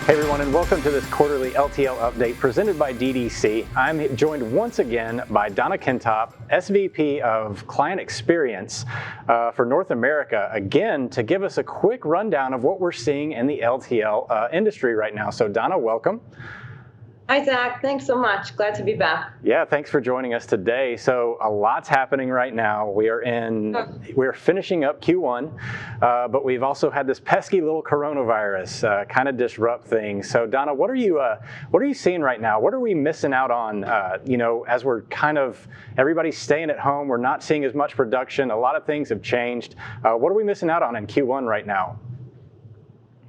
Hey everyone, and welcome to this quarterly LTL update presented by DDC. I'm joined once again by Donna Kintop, SVP of Client Experience for North America, again to give us a quick rundown of what we're seeing in the LTL industry right now. So Donna, welcome. Hi, Zach. Thanks so much. Glad to be back. Yeah, thanks for joining us today. So a lot's happening right now. We're finishing up Q1, but we've also had this pesky little coronavirus kind of disrupt things. So Donna, what are you seeing right now? What are we missing out on? As we're everybody's staying at home, we're not seeing as much production. A lot of things have changed. What are we missing out on in Q1 right now?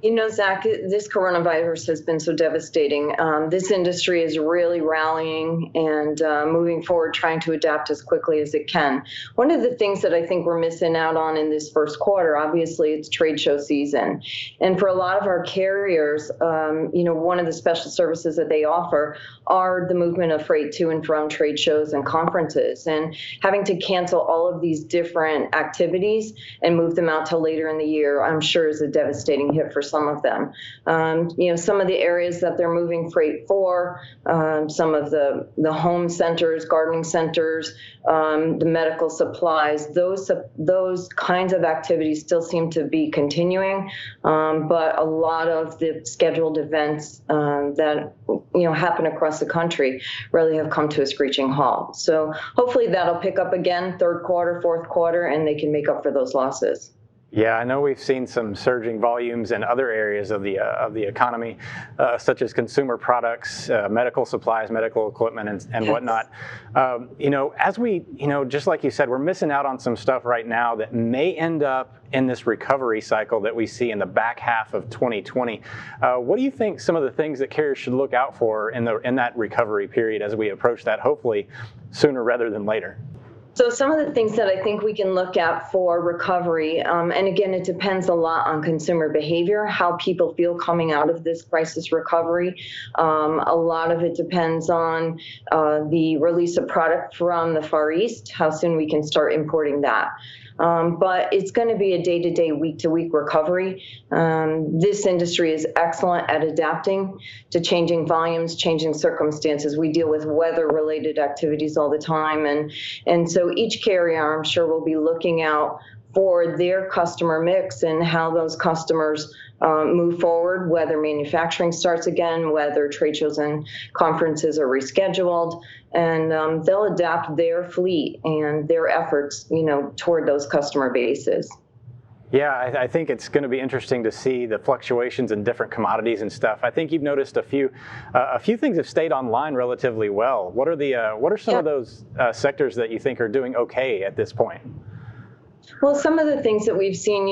You know, Zach, this coronavirus has been so devastating. This industry is really rallying and moving forward, trying to adapt as quickly as it can. One of the things that I think we're missing out on in this first quarter, obviously, it's trade show season. And for a lot of our carriers, one of the special services that they offer are the movement of freight to and from trade shows and conferences. And having to cancel all of these different activities and move them out till later in the year, I'm sure is a devastating hit for some of them. Some of the areas that they're moving freight for, some of the home centers, gardening centers, the medical supplies, those kinds of activities still seem to be continuing. But a lot of the scheduled events that happen across the country really have come to a screeching halt. So hopefully that'll pick up again third quarter, fourth quarter, and they can make up for those losses. Yeah, I know we've seen some surging volumes in other areas of the economy, such as consumer products, medical supplies, medical equipment, and whatnot. As we, just like you said, we're missing out on some stuff right now that may end up in this recovery cycle that we see in the back half of 2020. What do you think some of the things that carriers should look out for in that recovery period as we approach that, hopefully sooner rather than later? So some of the things that I think we can look at for recovery, and again, it depends a lot on consumer behavior, how people feel coming out of this crisis recovery. A lot of it depends on the release of product from the Far East, how soon we can start importing that. But it's going to be a day-to-day, week-to-week recovery. This industry is excellent at adapting to changing volumes, changing circumstances. We deal with weather-related activities all the time. And so each carrier, I'm sure, will be looking out for their customer mix and how those customers move forward, whether manufacturing starts again, whether trade shows and conferences are rescheduled, and they'll adapt their fleet and their efforts, toward those customer bases. Yeah, I think it's going to be interesting to see the fluctuations in different commodities and stuff. I think you've noticed a few things have stayed online relatively well. What are some of those sectors that you think are doing okay at this point? Well, some of the things that we've seen,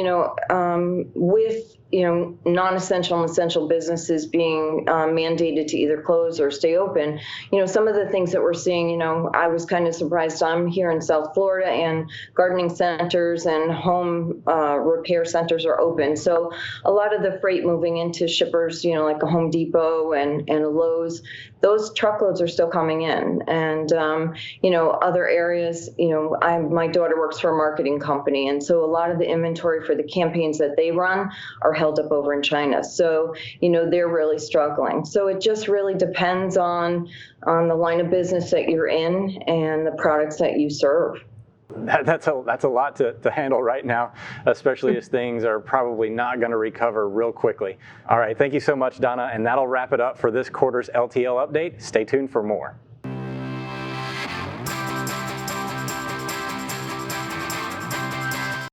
with non-essential and essential businesses being mandated to either close or stay open, some of the things that we're seeing, I was kind of surprised. I'm here in South Florida, and gardening centers and home repair centers are open. So a lot of the freight moving into shippers, like a Home Depot and a Lowe's, those truckloads are still coming in. And, other areas, my daughter works for a marketing company, and so a lot of the inventory for the campaigns that they run are held up over in China. So, they're really struggling. So it just really depends on the line of business that you're in and the products that you serve. That's a lot to handle right now, especially as things are probably not going to recover real quickly. All right, thank you so much, Donna, and that'll wrap it up for this quarter's LTL update. Stay tuned for more.